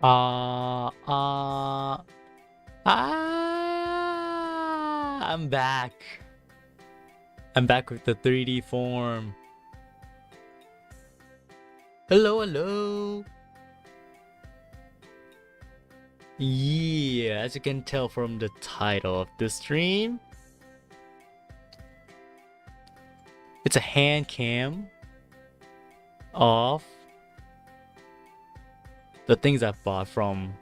Uh, uh, I'm back. I'm back with the 3D form. Hello, hello. Yeah, as you can tell from the title of the stream, it's a hand cam of the things I've bought from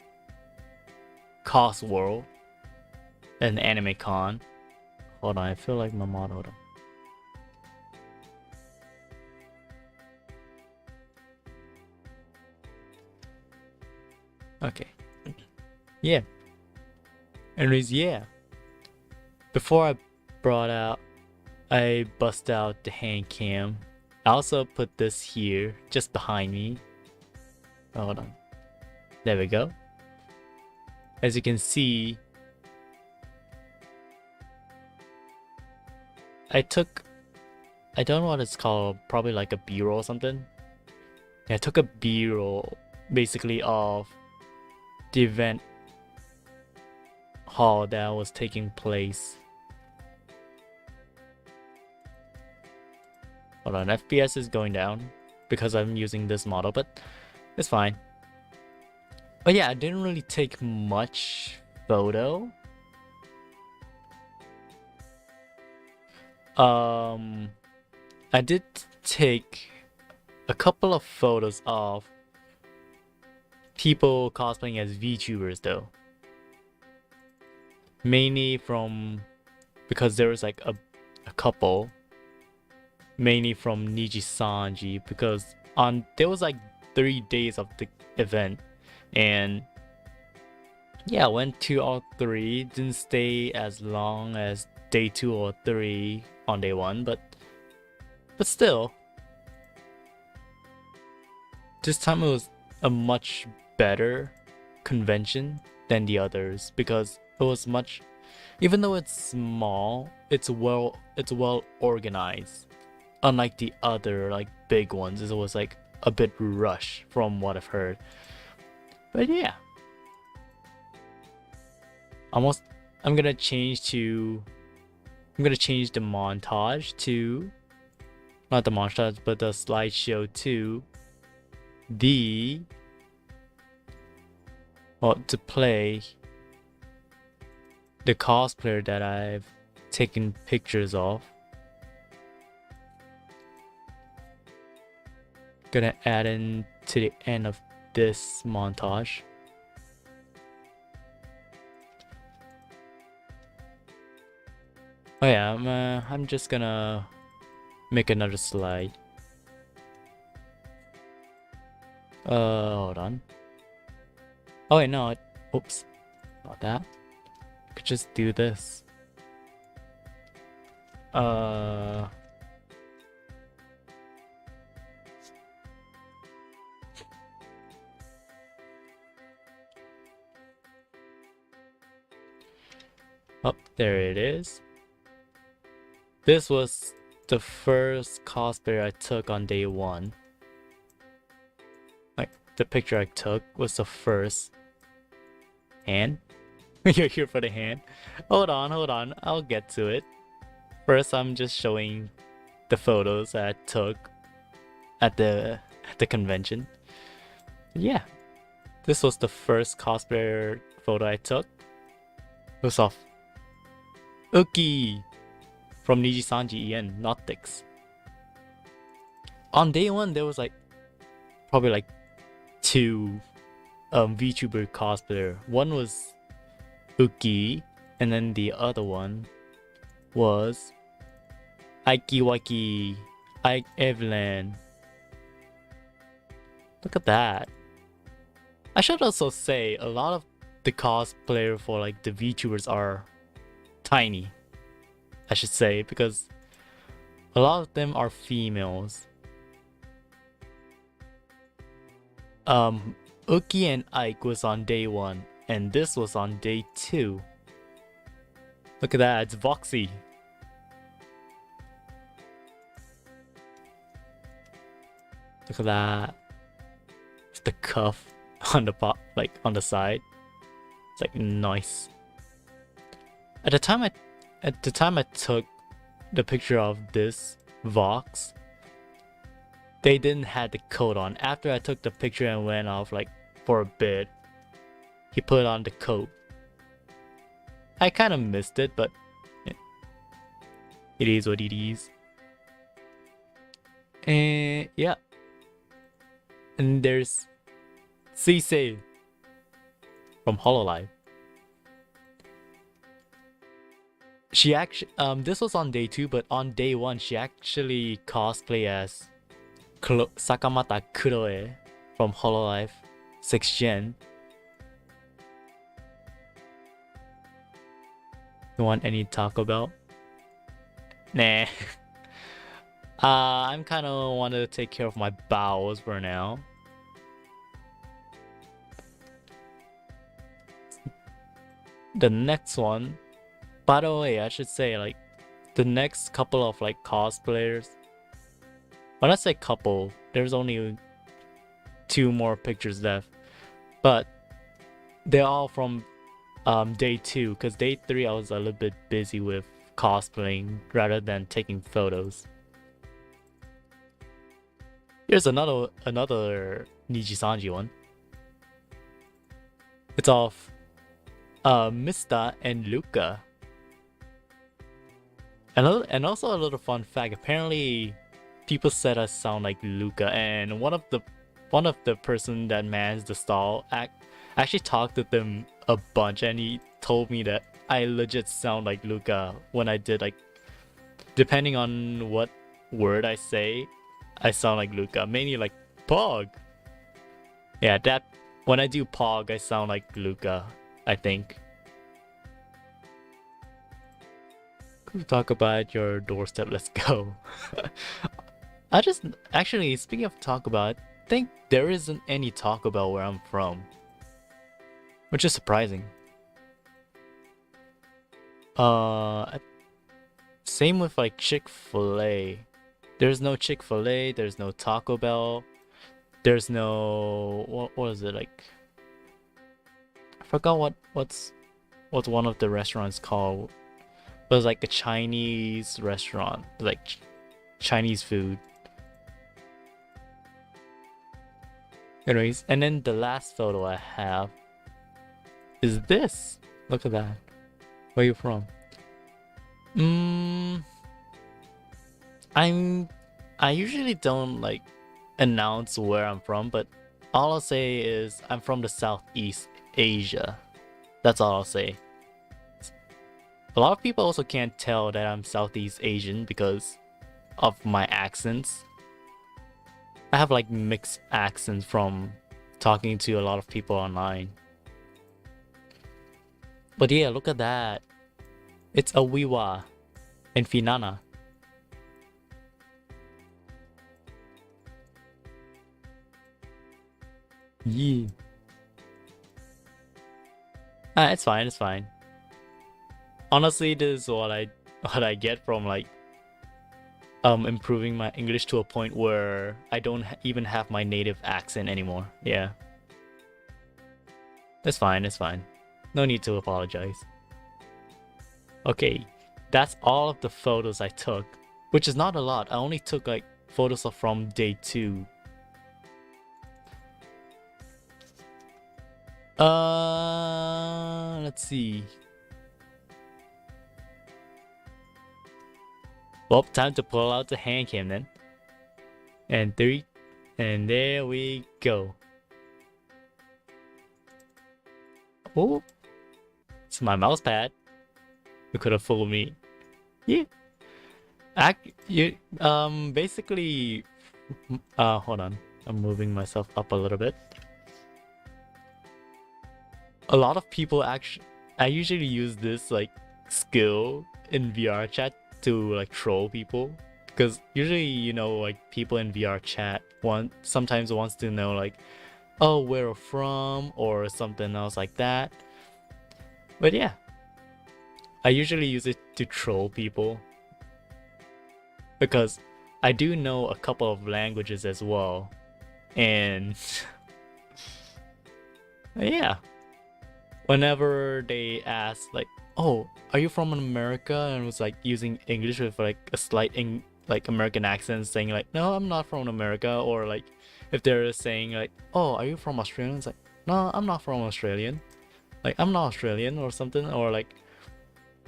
Cos World and Anime Con. Hold on, I feel like Yamamoto. Hold on. Okay. Yeah. Anyways, yeah. Before I bust out the hand cam. I also put this here, just behind me. Hold on. There we go. As you can see, I don't know what it's called, probably like a B-roll or something. Yeah, I took a B-roll basically of the event hall that was taking place. Hold on, FPS is going down because I'm using this model, but it's fine. But yeah, I didn't really take much photo. I did take a couple of photos of people cosplaying as VTubers though. Mainly because there was like a couple. Mainly from Niji Sanji because there was like 3 days of the event and yeah, I went to all 3. Didn't stay as long as day 2 or 3 on day 1, but still, this time it was a much better convention than the others because it was much, even though it's small, it's well organized. Unlike the other like big ones, it was like a bit rush from what I've heard. But yeah, I'm gonna change the montage to, not the montage, but the slideshow to to play the cosplayer that I've taken pictures of. Gonna add in to the end of this montage. Oh yeah, I'm just gonna make another slide. Hold on. Oh wait, no, oops, not that. I could just do this. Oh, there it is. This was the first cosplayer I took on day 1. Like, the picture I took was the first. Hand? You're here for the hand? Hold on, I'll get to it. First, I'm just showing the photos I took at the convention. Yeah, this was the first cosplayer photo I took. It was of Uki from Niji Sanji EN, not Dix. On day 1, there was like probably like 2 VTuber cosplayer. One was Uki, and then the other one was Ike Evelyn. Look at that. I should also say a lot of the cosplayer for like the VTubers are tiny, I should say, because a lot of them are females. Uki and Ike was on day 1, and this was on day 2. Look at that, it's Voxy. Look at that. It's the cuff on the pop, like on the side. It's like nice. At the time I took the picture of this Vox, they didn't have the coat on. After I took the picture and went off like for a bit, he put on the coat. I kind of missed it, but it is what it is. And yeah. And there's Cisse from Hololive. She actually, this was on day 2, but on day 1, she actually cosplayed as Sakamata Kuroe from Hololive 6th Gen. You want any Taco Bell? Nah. I'm kind of want to take care of my bowels for now. The next one, by the way, I should say, like, the next couple of like cosplayers. When I say couple, there's only 2 more pictures left, but they're all from day 2, because day 3 I was a little bit busy with cosplaying rather than taking photos. Here's another Nijisanji one. It's of Mista and Luca. And also a little fun fact. Apparently, people said I sound like Luca, and one of the person that mans the stall actually talked to them a bunch, and he told me that I legit sound like Luca when I did, like, depending on what word I say, I sound like Luca. Mainly like Pog. Yeah, that when I do Pog, I sound like Luca, I think. Talk about your doorstep, let's go. I just actually, speaking of Taco Bell, I think there isn't any Taco Bell where I'm from, which is surprising. Same with like Chick-fil-A. There's no Chick-fil-A, there's no Taco Bell, there's no what is it, like, I forgot what's one of the restaurants called. It was like a Chinese restaurant, like Chinese food. Anyways, and then the last photo I have is this. Look at that. Where are you from? I usually don't like announce where I'm from, but all I'll say is I'm from the Southeast Asia. That's all I'll say. A lot of people also can't tell that I'm Southeast Asian because of my accents. I have like mixed accents from talking to a lot of people online. But yeah, look at that. It's a Wiwa and Finana. Yeah. It's fine, it's fine. Honestly, this is what I get from like improving my English to a point where I don't even have my native accent anymore. Yeah. It's fine, it's fine. No need to apologize. Okay, that's all of the photos I took, which is not a lot. I only took like photos from day 2. Let's see. Well, time to pull out the hand cam then. And 3, and there we go. Oh, it's my mouse pad. You could have fooled me. Yeah. Basically, hold on. I'm moving myself up a little bit. A lot of people actually, I usually use this like skill in VR chat to like troll people, because usually, you know, like people in VR chat sometimes wants to know like, oh, where you're from or something else like that. But yeah, I usually use it to troll people because I do know a couple of languages as well, and Yeah. Whenever they ask like, "Oh, are you from America?" and was like using English with like a slight like American accent, saying like, "No, I'm not from America," or like if they're saying like, "Oh, are you from Australia?" It's like, "No, I'm not from Australian." Like I'm not Australian or something, or like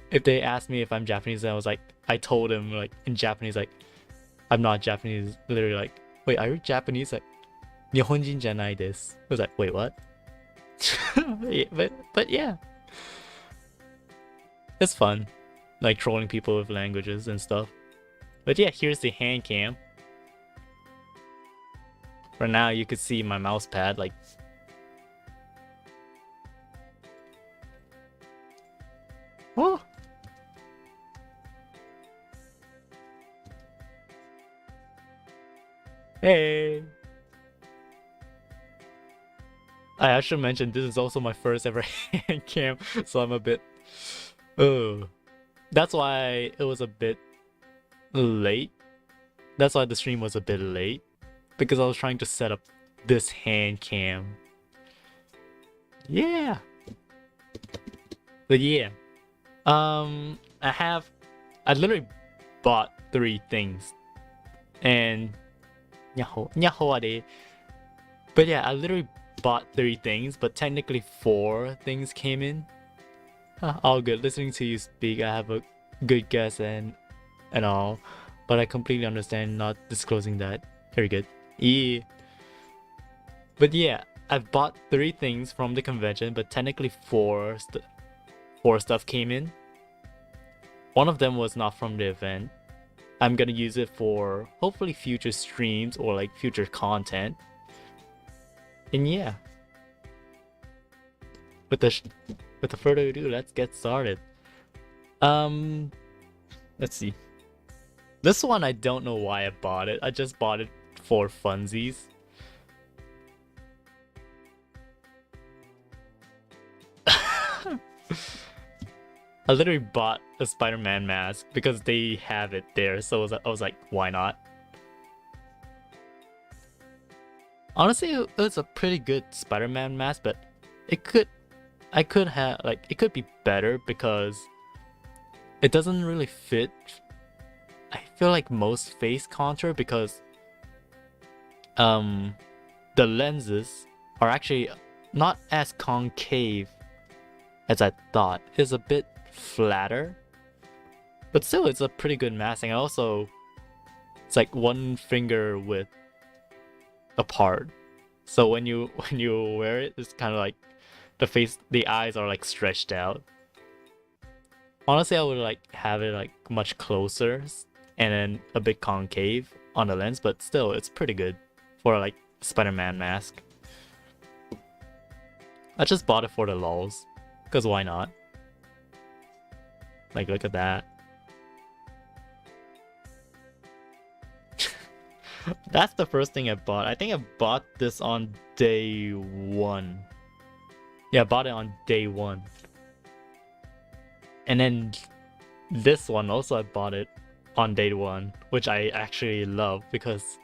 if they asked me if I'm Japanese, I was like, I told them like in Japanese like, I'm not Japanese. Literally like, wait, are you Japanese? Like, 日本人じゃないです. I was like, wait, what? Yeah, but yeah, it's fun, like trolling people with languages and stuff. But yeah, here's the hand cam. For now, you could see my mouse pad. Like, oh, hey. I should mention this is also my first ever hand cam, so I'm a bit. Oh, that's why it was a bit late. That's why the stream was a bit late, because I was trying to set up this hand cam. Yeah. But yeah. I literally bought 3 things. And but yeah, I literally bought 3 things, but technically 4 things came in. All good. Listening to you speak, I have a good guess and all, but I completely understand not disclosing that. Very good. Yeah. But yeah, I've bought 3 things from the convention, but technically 4 stuff came in. One of them was not from the event. I'm gonna use it for hopefully future streams or like future content. And yeah, with the further ado, let's get started. Um, let's see. This one I don't know why I bought it. I just bought it for funsies. I literally bought a Spider-Man mask because they have it there, so I was like, why not? Honestly, it was a pretty good Spider-Man mask, but it could be better because it doesn't really fit. I feel like most face contour because the lenses are actually not as concave as I thought. It's a bit flatter, but still it's a pretty good mask. And also it's like 1 finger width apart, so when you wear it, it's kind of like the eyes are like stretched out. Honestly, I would like have it like much closer and then a bit concave on the lens, but still it's pretty good for like Spider-Man mask. I just bought it for the lulz, cause why not? Like, look at that. That's the first thing I bought. I think I bought this on day 1. Yeah, I bought it on day 1. And then this one also I bought it on day 1, which I actually love because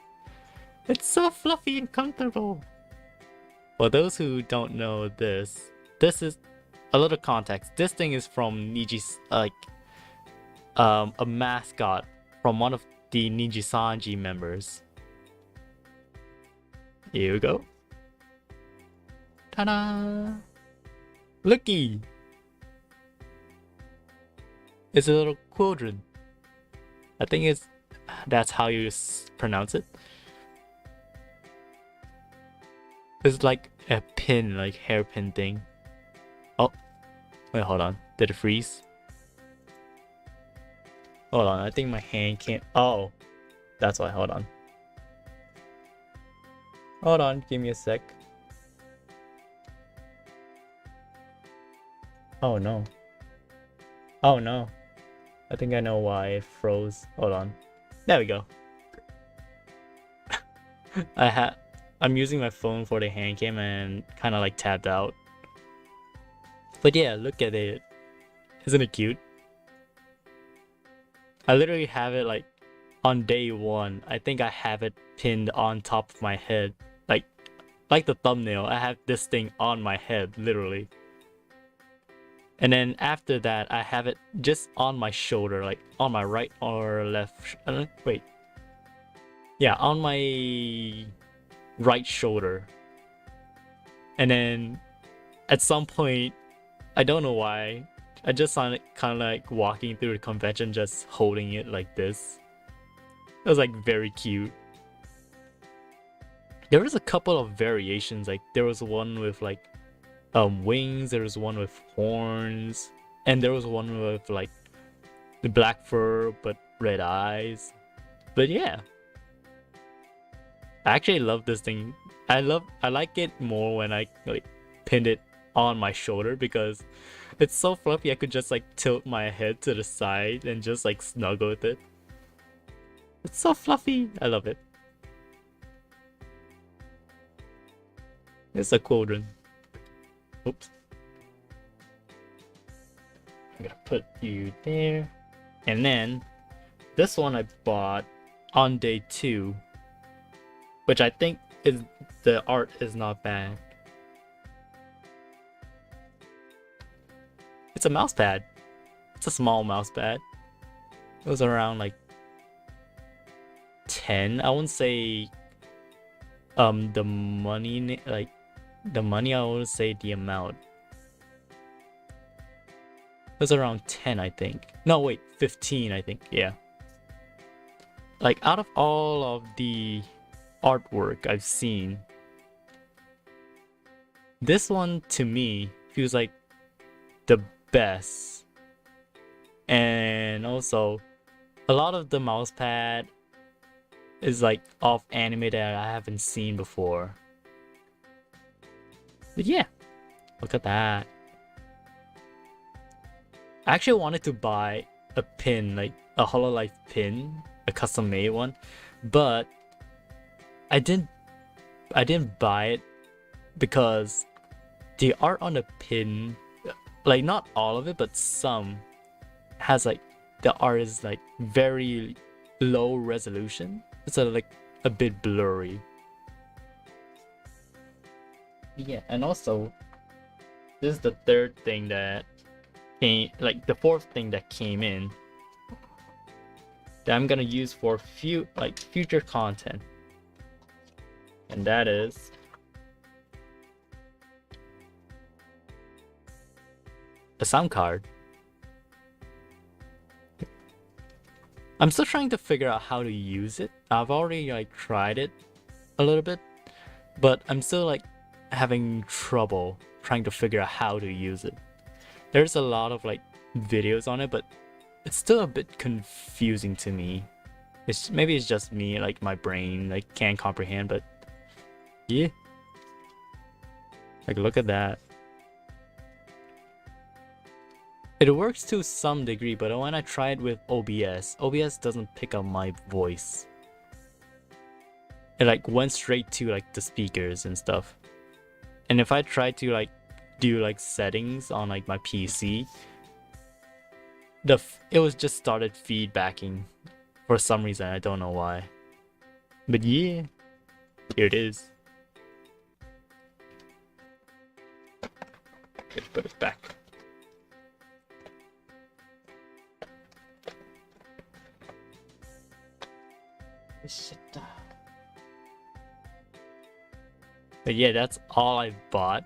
it's so fluffy and comfortable. For those who don't know this is a little context. This thing is from Niji's like a mascot from one of the Nijisanji members. Here we go. Ta-da! Looky! It's a little quadrant. I think that's how you pronounce it. It's like a pin, like hairpin thing. Oh, wait, hold on. Did it freeze? Hold on, I think my hand can't. Oh, that's why. Hold on. Hold on, give me a sec. Oh no. Oh no. I think I know why it froze. Hold on. There we go. I'm using my phone for the hand cam and kind of like tapped out. But yeah, look at it. Isn't it cute? I literally have it like on day 1. I think I have it pinned on top of my head, like like the thumbnail, I have this thing on my head, literally. And then after that, I have it just on my shoulder, like on my right or left. Wait. Yeah, on my right shoulder. And then at some point, I don't know why, I just saw it kind of like walking through the convention, just holding it like this. It was like very cute. There was a couple of variations, like there was one with like wings, there was one with horns, and there was one with like the black fur but red eyes. But yeah, I actually love this thing. I like it more when I like pinned it on my shoulder because it's so fluffy. I could just like tilt my head to the side and just like snuggle with it. It's so fluffy. I love it. It's a cauldron. Oops. I'm gonna put you there. And then this one I bought on day 2, which I think is the art is not bad. It's a mouse pad. It's a small mouse pad. It was around like 10. I wouldn't say the money, like the money, I wouldn't say the amount. It was around 10, I think. No, wait, 15, I think. Yeah. Like out of all of the artwork I've seen, this one to me feels like the best. And also a lot of the mouse pad is like off anime that I haven't seen before. But yeah, look at that. I actually wanted to buy a pin, like a Hololive pin, a custom made one, but I didn't buy it because the art on the pin, like not all of it, but some, has like the art is like very low resolution. It's like a bit blurry. Yeah, and also this is the third thing that came, like the fourth thing that came in that I'm gonna use for future content, and that is a sound card. I'm still trying to figure out how to use it. I've already like tried it a little bit, but I'm still like having trouble trying to figure out how to use it. There's a lot of like videos on it, but it's still a bit confusing to me. Maybe it's just me, like my brain like can't comprehend, but yeah. Like look at that. It works to some degree, but when I tried with OBS doesn't pick up my voice. It like went straight to like the speakers and stuff. And if I try to like do like settings on like my PC, it was just started feedbacking for some reason. I don't know why. But yeah, here it is. Let's put it back. But yeah, that's all I bought.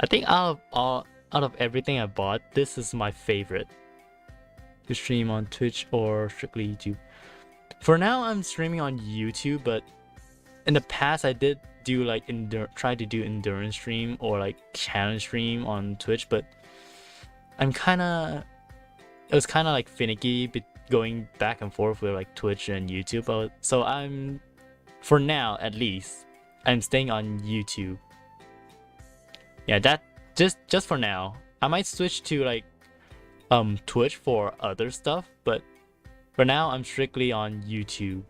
I think out of everything I bought, this is my favorite to stream on Twitch or strictly YouTube. For now, I'm streaming on YouTube, but in the past I did do like try to do endurance stream or like challenge stream on Twitch, but it was kind of like finicky going back and forth with like Twitch and YouTube. So for now at least, I'm staying on YouTube. Yeah, that just for now. I might switch to like Twitch for other stuff, but for now I'm strictly on YouTube.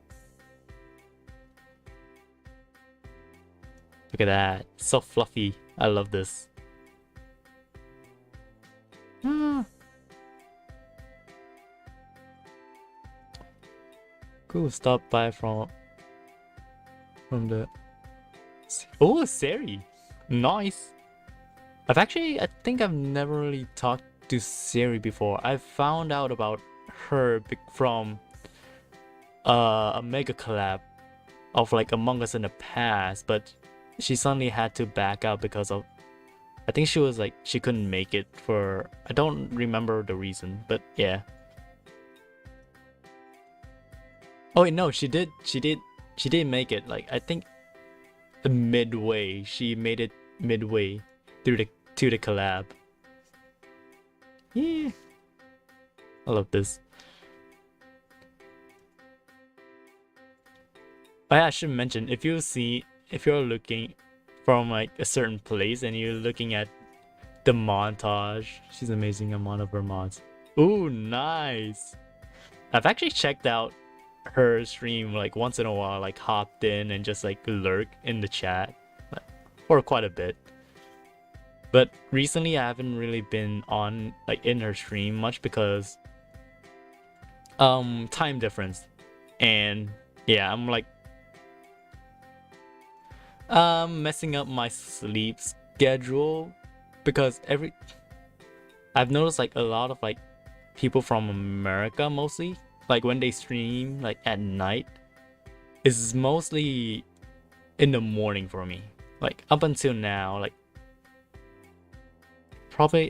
Look at that, so fluffy. I love this. Cool. Stop by from the Oh, Seri. Nice. I think I've never really talked to Seri before. I found out about her from a mega collab of like Among Us in the past, but she suddenly had to back out because of, I think she was like, she couldn't make it for, I don't remember the reason, but yeah. Oh wait, no, she did make it. Like, I think midway, she made it midway through to the collab. Yeah, I love this. I should mention, if you're looking from like a certain place and you're looking at the montage, she's amazing in one of her mods. Ooh, nice. I've actually checked out her stream like once in a while, like hopped in and just like lurk in the chat, like, for quite a bit. But recently I haven't really been on like in her stream much because time difference. And yeah, I'm like messing up my sleep schedule because I've noticed like a lot of like people from America mostly, like when they stream like at night, is mostly in the morning for me. Like up until now, like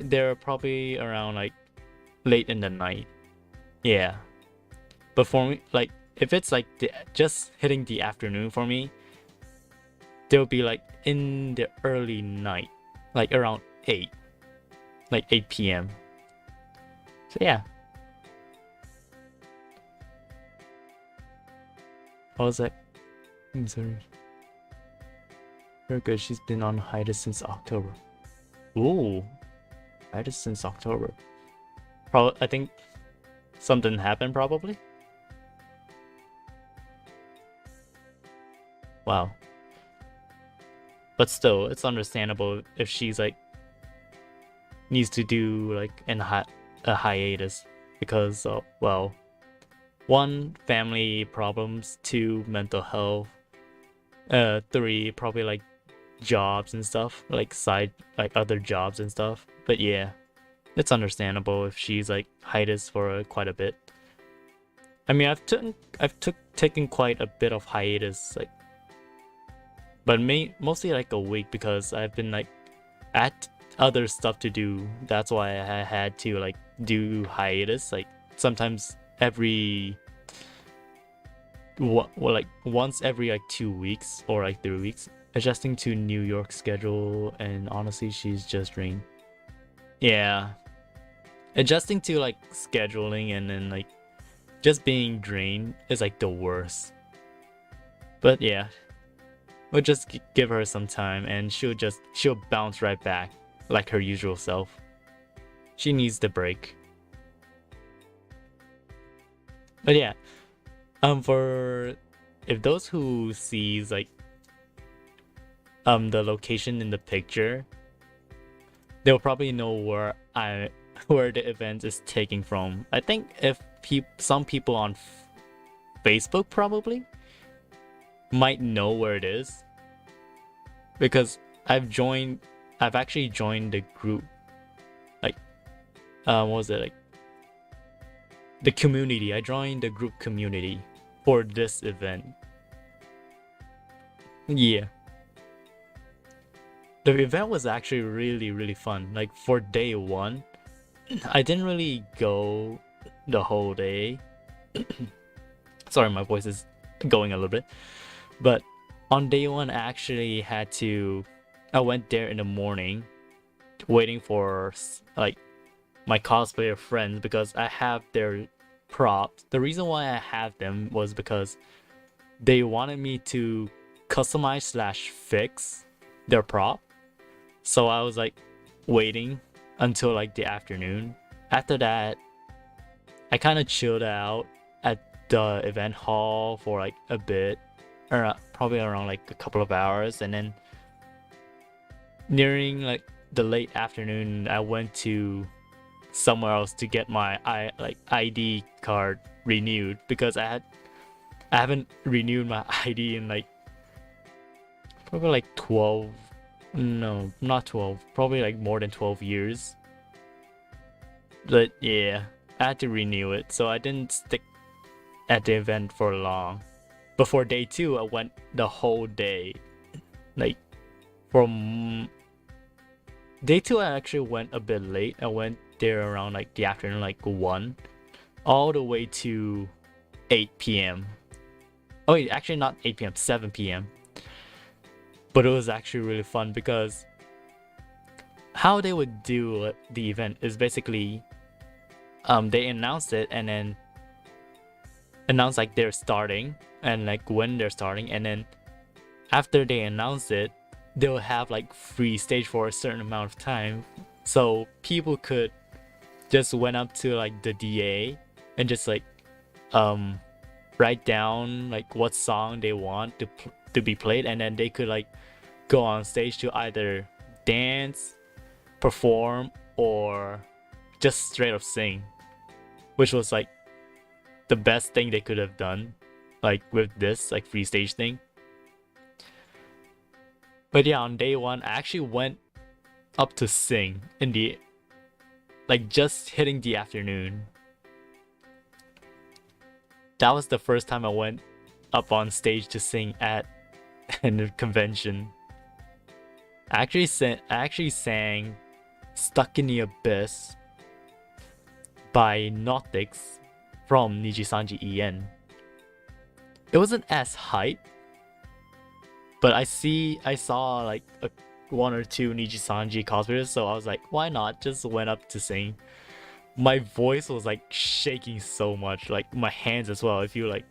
they're probably around like late in the night. Yeah. But for me, like if it's like just hitting the afternoon for me, they'll be like in the early night, like around 8, like 8 p.m. So yeah. What was that? I'm sorry. Very good. She's been on hiatus since October. Ooh, hiatus since October. Probably, I think something happened. Probably. Wow. But still, it's understandable if she's like needs to do like a hiatus because well, 1, family problems, 2, mental health, 3, probably like jobs and stuff, like other jobs and stuff. But yeah, it's understandable if she's like hiatus for quite a bit. I mean, I've taken quite a bit of hiatus, like, but mostly like a week because I've been like at other stuff to do. That's why I had to like do hiatus, like sometimes like once every like 2 weeks or like 3 weeks, adjusting to New York schedule. And honestly, she's just drained. Yeah, adjusting to like scheduling and then like just being drained is like the worst. But yeah, we'll just give her some time and she'll bounce right back like her usual self. She needs the break. But yeah, for if those who sees like the location in the picture, they'll probably know where the event is taking from. I think if some people on Facebook probably might know where it is, because I've actually joined the group, like what was it, like the community. I joined the group community for this event. Yeah, the event was actually really fun. Like for day 1, I didn't really go the whole day. Sorry, my voice is going a little bit. But on day 1, I went there in the morning, waiting for like my cosplayer friends because I have their props. The reason why I have them was because they wanted me to customize/fix their prop. So I was like waiting until like the afternoon. After that, I kind of chilled out at the event hall for like a bit, or probably around like a couple of hours, and then nearing like the late afternoon, I went to somewhere else to get my ID card renewed because I haven't renewed my ID in like probably like 12. No, not 12. Probably like more than 12 years. But yeah, I had to renew it, so I didn't stick at the event for long. But for day 2, I went the whole day. Like, from day 2, I actually went a bit late. I went there around like the afternoon, like 1, all the way to 8 p.m. Oh, wait, actually not 8 p.m., 7 p.m. But it was actually really fun because how they would do the event is basically they announce it and then announce like they're starting and like when they're starting, and then after they announce it, they'll have like free stage for a certain amount of time, so people could just went up to like the DA and just like write down like what song they want to be played, and then they could like go on stage to either dance, perform, or just straight up sing, which was like the best thing they could have done, like with this like free stage thing. But yeah, on day 1, I actually went up to sing in the like just hitting the afternoon. That was the first time I went up on stage to sing at a convention. I actually sang "Stuck in the Abyss" by Nautics from Nijisanji En. It wasn't as hype, but I saw like one or two Nijisanji cosplayers, so I was like, why not? Just went up to sing. My voice was like shaking so much, like my hands as well. If you like,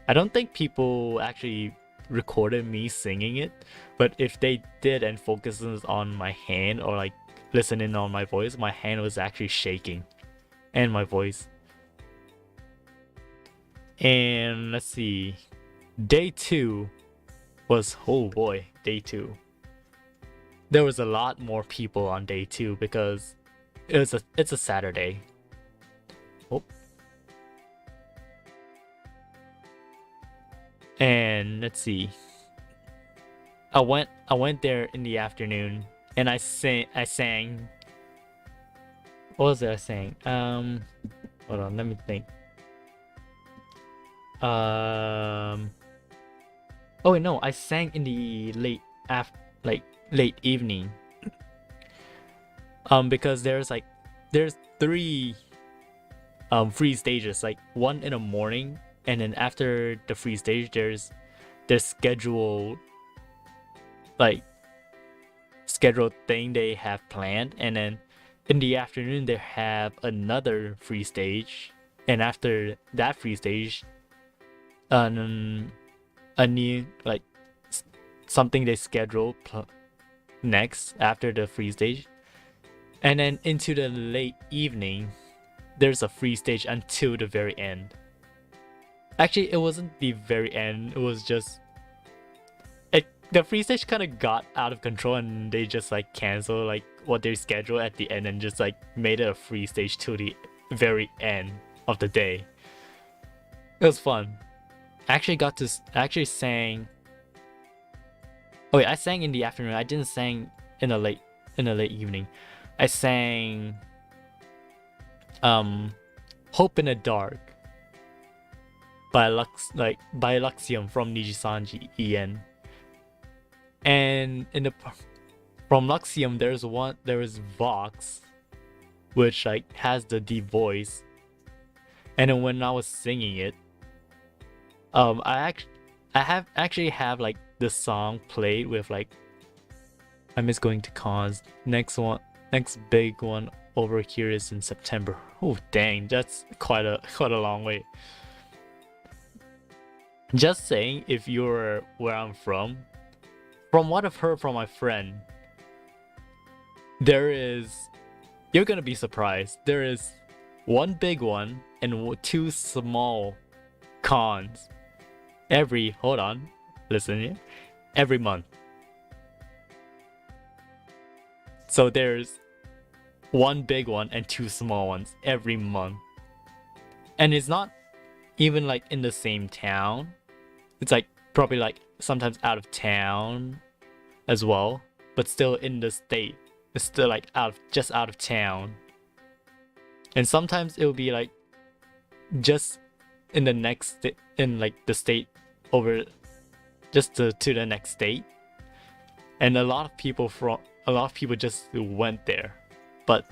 I don't think people actually recorded me singing it, but if they did and focuses on my hand or like listening on my voice, my hand was actually shaking and my voice. And let's see, day 2 was, oh boy, day 2. There was a lot more people on day 2 because it's a Saturday. Oh. And let's see, I went there in the afternoon and I sang. What was it I sang? Hold on, let me think. Oh wait, no, I sang in the late evening. Because there's 3 free stages, like one in the morning, and then after the free stage there's scheduled thing they have planned, and then in the afternoon they have another free stage, and after that free stage a new something they schedule next after the free stage, and then into the late evening there's a free stage until the very end. Actually, it wasn't the very end, it was just the free stage kind of got out of control and they just like canceled like what they scheduled at the end and just like made it a free stage to the very end of the day. It was fun. I actually sang. Oh wait, I sang in the afternoon. I didn't sing in the late evening. I sang Hope in the Dark by Luxium from Nijisanji En. And from Luxium there is Vox, which like has the deep voice. And then when I was singing it, I actually have like the song played with like I Miss Going to Cons. Next big one over here is in September. Oh dang, that's quite a long way. Just saying, if you're where I'm from what I've heard from my friend, you're gonna be surprised. There is one big one and 2 small cons every month. So there's one big one and 2 small ones every month, and it's not even like in the same town. It's like probably like sometimes out of town as well, but still in the state. It's still like just out of town. And sometimes it will be like just in the next in like the state over, just to the next state. And a lot of people just went there. But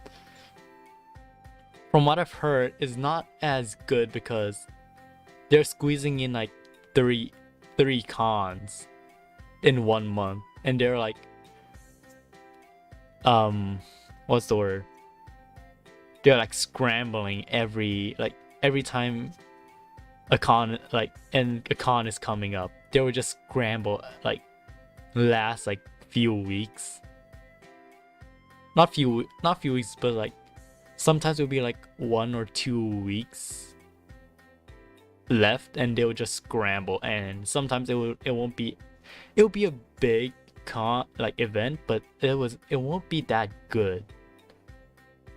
from what I've heard, it's not as good because they're squeezing in like three cons in 1 month, and they're like what's the word? They're like scrambling every time a con is coming up. They would just scramble like last like few weeks. Not few weeks, but like sometimes it'll be like 1 or 2 weeks left, and they'll just scramble. And sometimes it'll be a big event, but it won't be that good.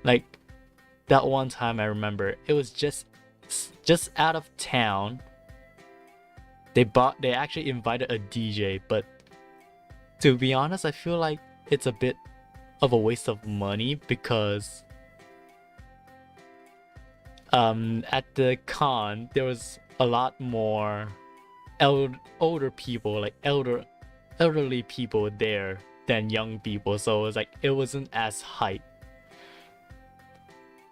Like that one time I remember, it was just out of town. They actually invited a DJ, but to be honest, I feel like it's a bit of a waste of money because at the con there was a lot more older people, like elderly people there than young people, so it was like it wasn't as hype.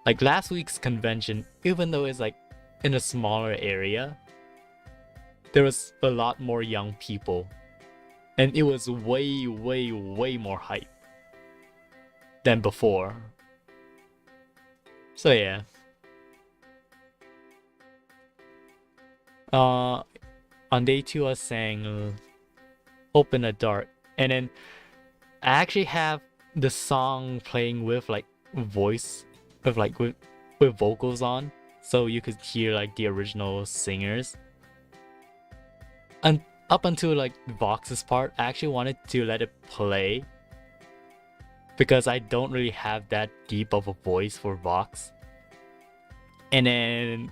Like last week's convention, even though it's like in a smaller area, there was a lot more young people, and it was way more hype than before. So yeah. On day 2 I sang Open the Dark, and then I actually have the song playing with like voice, with vocals on, so you could hear like the original singers. And up until like Vox's part, I actually wanted to let it play because I don't really have that deep of a voice for Vox. And then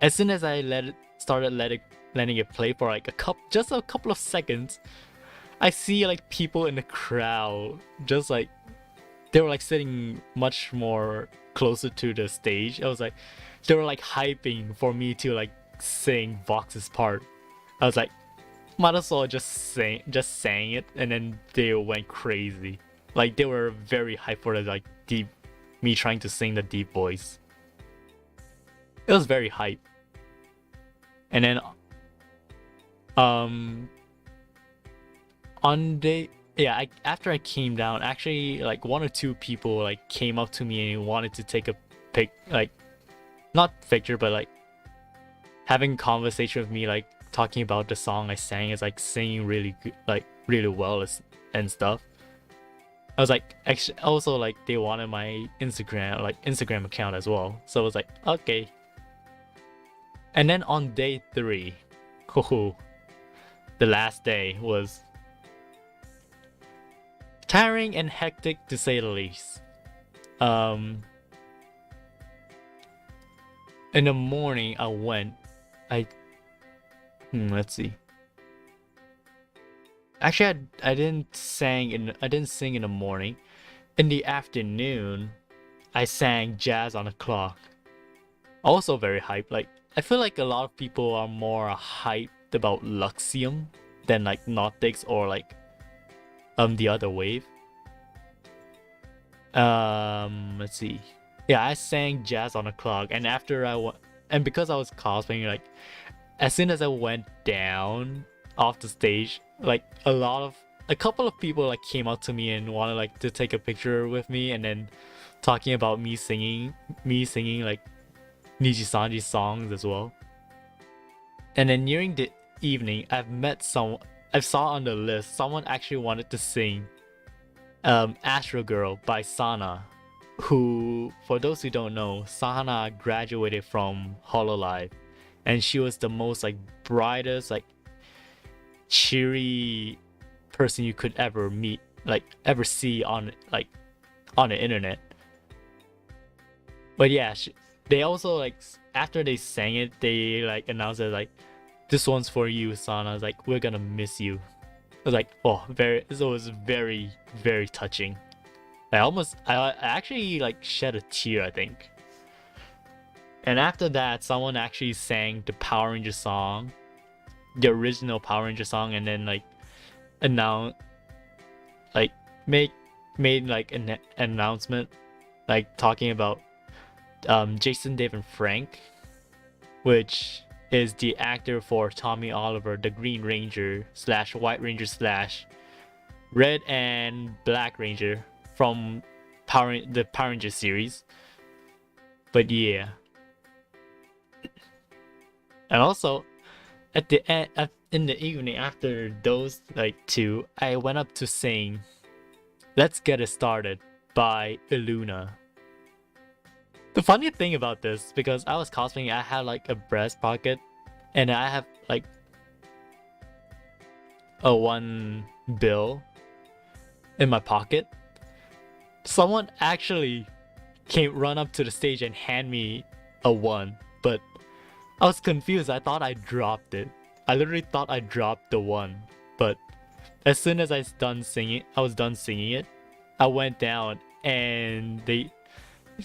as soon as I letting it play for like just a couple of seconds, I see like people in the crowd just like they were like sitting much more closer to the stage. I was like, they were like hyping for me to like sing Vox's part. I was like, might as well just sang it, and then they went crazy. Like they were very hyped for the like me trying to sing the deep voice. It was very hype. And then on day after I came down, actually like 1 or 2 people like came up to me and wanted to take a not picture, but like having conversation with me, like talking about the song I sang, is like singing really good, like really well and stuff. I was like, actually also like they wanted my Instagram account as well, so I was like, okay. And then on day 3, the last day, was tiring and hectic to say the least. In the morning I went, let's see. Actually, I didn't sing in the morning. In the afternoon, I sang Jazz on the Clock. Also very hyped. Like I feel like a lot of people are more hyped about Luxium than like Nautics or like the other wave. Let's see. Yeah, I sang Jazz on the Clock, and after and because I was cosplaying, like as soon as I went down off the stage, like a couple of people like came up to me and wanted like to take a picture with me, and then talking about me singing like Nijisanji's songs as well. And then nearing the evening, I saw on the list someone actually wanted to sing Astro Girl by Sana, who, for those who don't know, Sana graduated from Hololive, and she was the most like brightest, like cheery person you could ever meet, like ever see on the internet. But yeah, they also like, after they sang it, they like announced it like, this one's for you, Sana. I was like, we're gonna miss you. I was like, oh, it was very, very touching. I actually like shed a tear, I think. And after that, someone actually sang the Power Ranger song, the original Power Ranger song, and then like announced, like make made like an announcement, like talking about Jason, Dave, and Frank, which is the actor for Tommy Oliver, the Green Ranger slash White Ranger slash Red and Black Ranger from the Power Ranger series. But yeah, and also at the end, in the evening after those like two, I went up to sing "Let's Get It Started" by Illuna. The funny thing about this, because I was cosplaying, I had like a breast pocket, and I have like a one bill in my pocket. Someone actually run up to the stage and hand me a one, but I was confused. I thought I dropped it. I literally thought I dropped the one, but as soon as I was done singing it, I went down and they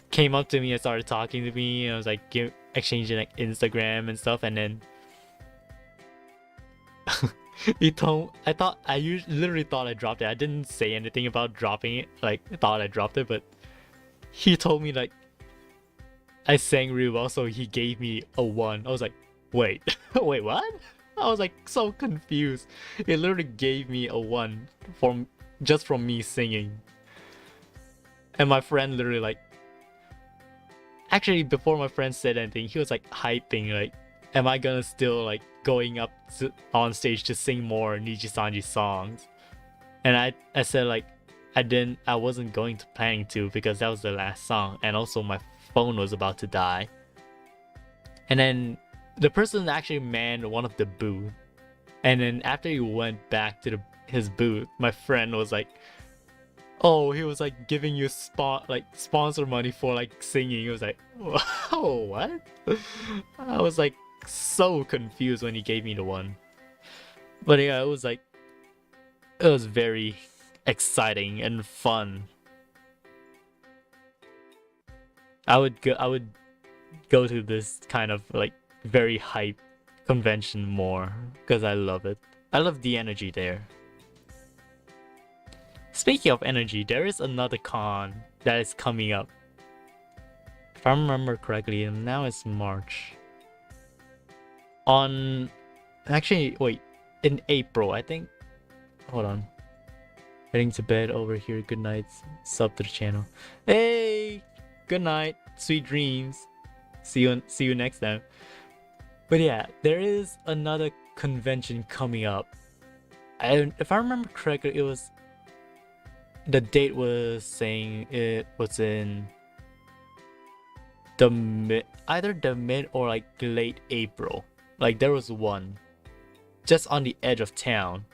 came up to me and started talking to me. And I was like exchanging like Instagram and stuff, and then literally thought I dropped it. I didn't say anything about dropping it, like I thought I dropped it, but he told me like I sang really well, so he gave me a one. I was like, wait, wait, what? I was like so confused. He literally gave me a one just from me singing. And my friend literally like, actually before my friend said anything, he was like hyping like, am I gonna still like going up on stage to sing more Nijisanji songs? And I said like I wasn't planning to, because that was the last song, and also my phone was about to die. And then the person actually manned one of the booth, and then after he went back to his booth, my friend was like, oh, he was like giving you sponsor money for like singing. He was like, oh, what? I was like so confused when he gave me the one. But yeah, it was very exciting and fun. I would go to this kind of like very hype convention more because I love it. I love the energy there. Speaking of energy, there is another con that is coming up. If I remember correctly, and now it's March. Actually, wait, in April, I think. Hold on. Heading to bed over here. Good night. Sub to the channel. Hey, good night. Sweet dreams. See you next time. But yeah, there is another convention coming up. If I remember correctly, the date was saying it was in either the mid or like late April. Like there was one just on the edge of town.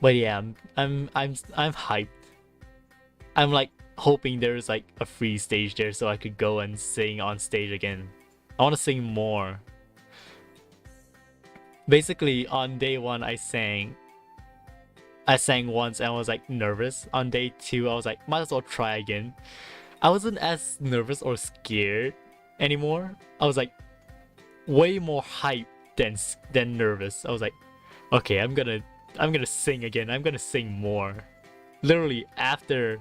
But yeah, I'm hyped. I'm like hoping there's like a free stage there so I could go and sing on stage again. I want to sing more. Basically, on day one I sang once and I was like nervous. On day two I was like, might as well try again. I wasn't as nervous or scared anymore. I was like way more hyped than nervous. I was like, okay, I'm gonna sing again. I'm gonna sing more. Literally after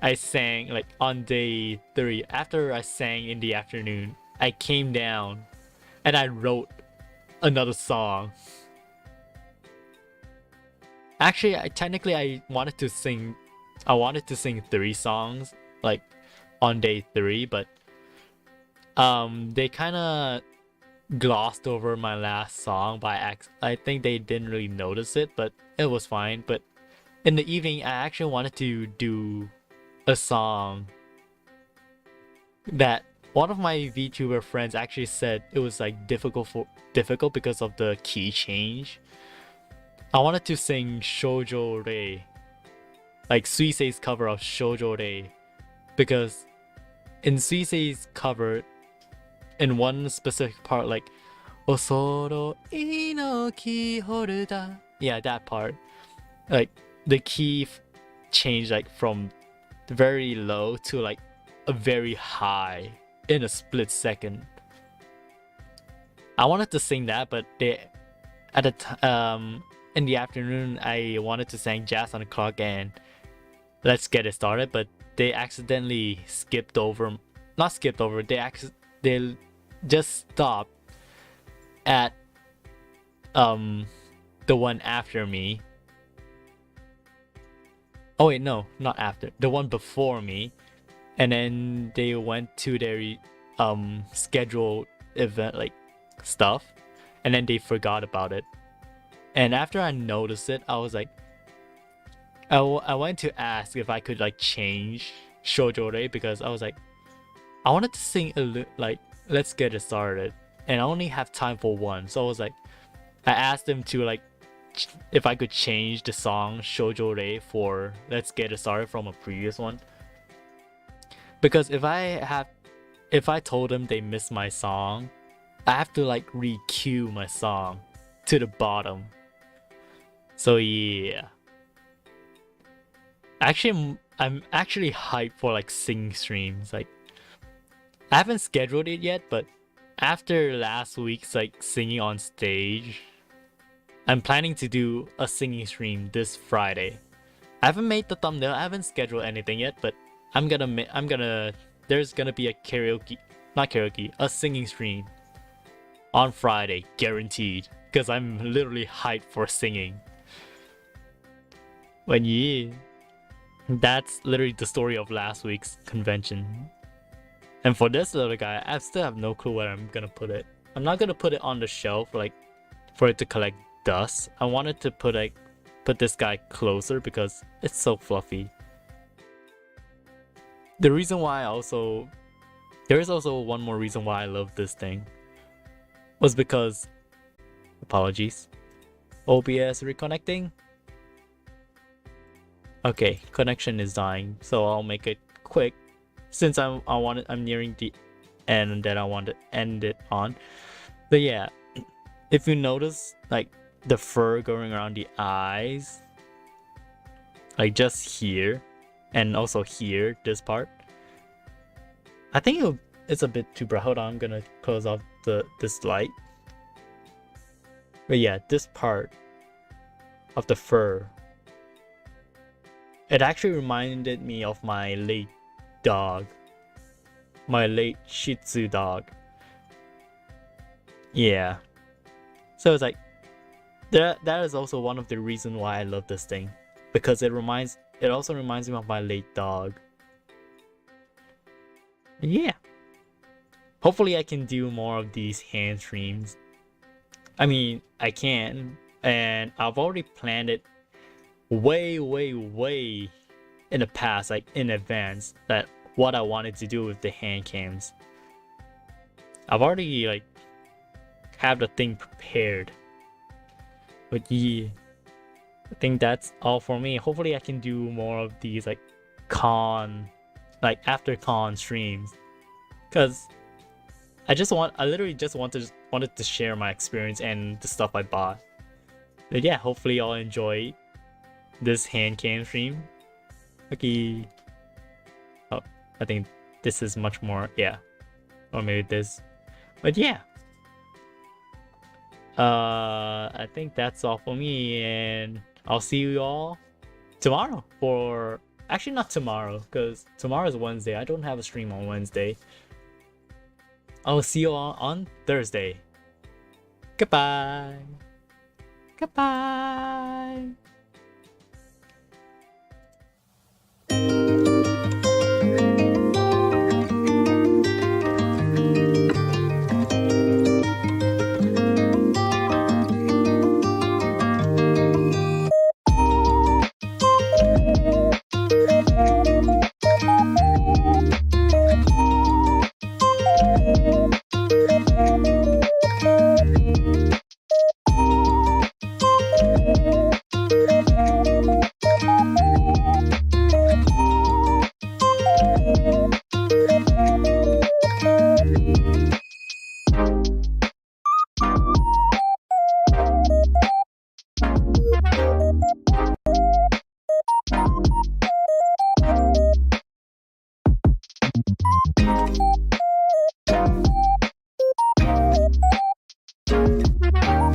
I sang, like on day 3, after I sang in the afternoon, I came down and I wrote another song. Actually, I wanted to sing 3 songs like on day 3, but they kind of glossed over my last song by accident. I think they didn't really notice it, but it was fine. But in the evening, I actually wanted to do a song that one of my VTuber friends actually said it was like difficult because of the key change. I wanted to sing Shoujo Rei, like Suisei's cover of Shoujo Rei, because in Suisei's cover, in one specific part, like Osoro ino key holder. Yeah, that part. Like the key changed like from very low to like a very high in a split second. I wanted to sing that, but they at in the afternoon I wanted to sing Jazz on the Clock and Let's Get It Started, but they accidentally skipped over. Not skipped over. They just stopped at the one after me. Oh wait, no, not after. The one before me. And then they went to their scheduled event like stuff, and then they forgot about it. And after I noticed it, I was like, I went to ask if I could like change Shoujo because I was like, I wanted to sing like Let's Get It Started, and I only have time for one. So I was like, I asked them to like if I could change the song Shoujo for Let's Get It Started from a previous one. Because if I told them they missed my song, I have to like re-queue my song to the bottom. So yeah. Actually, I'm actually hyped for like singing streams. Like, I haven't scheduled it yet, but after last week's like singing on stage, I'm planning to do a singing stream this Friday. I haven't made the thumbnail. I haven't scheduled anything yet, but there's gonna be a singing stream on Friday, guaranteed. Because I'm literally hyped for singing. But yeah, that's literally the story of last week's convention. And for this little guy, I still have no clue where I'm gonna put it. I'm not gonna put it on the shelf like for it to collect dust. I wanted to put this guy closer because it's so fluffy. The reason why there is also one more reason why I love this thing was because, apologies, OBS reconnecting. Okay, connection is dying, so I'll make it quick since I'm nearing the end that I want to end it on. But yeah, if you notice like the fur going around the eyes, like just here, and also here, this part, I think it's a bit too bright. Hold on, I'm gonna close off this light. But yeah, this part of the fur, it actually reminded me of my late dog, my late Shih Tzu dog. Yeah, so it's like that is also one of the reasons why I love this thing, because it also reminds me of my late dog. Yeah, hopefully I can do more of these hand streams. I mean, I can, and I've already planned it way in the past, like in advance, that what I wanted to do with the hand cams. I've already like have the thing prepared. But yeah, I think that's all for me. Hopefully I can do more of these like after con streams, because I literally just wanted to share my experience and the stuff I bought. But yeah, hopefully y'all enjoy this hand cam stream. Okay. Oh, I think this is much more, yeah. Or maybe this. But yeah. I think that's all for me, and I'll see you all tomorrow for... Actually, not tomorrow, because tomorrow is Wednesday. I don't have a stream on Wednesday. I'll see you all on Thursday. Goodbye. Goodbye. Bye.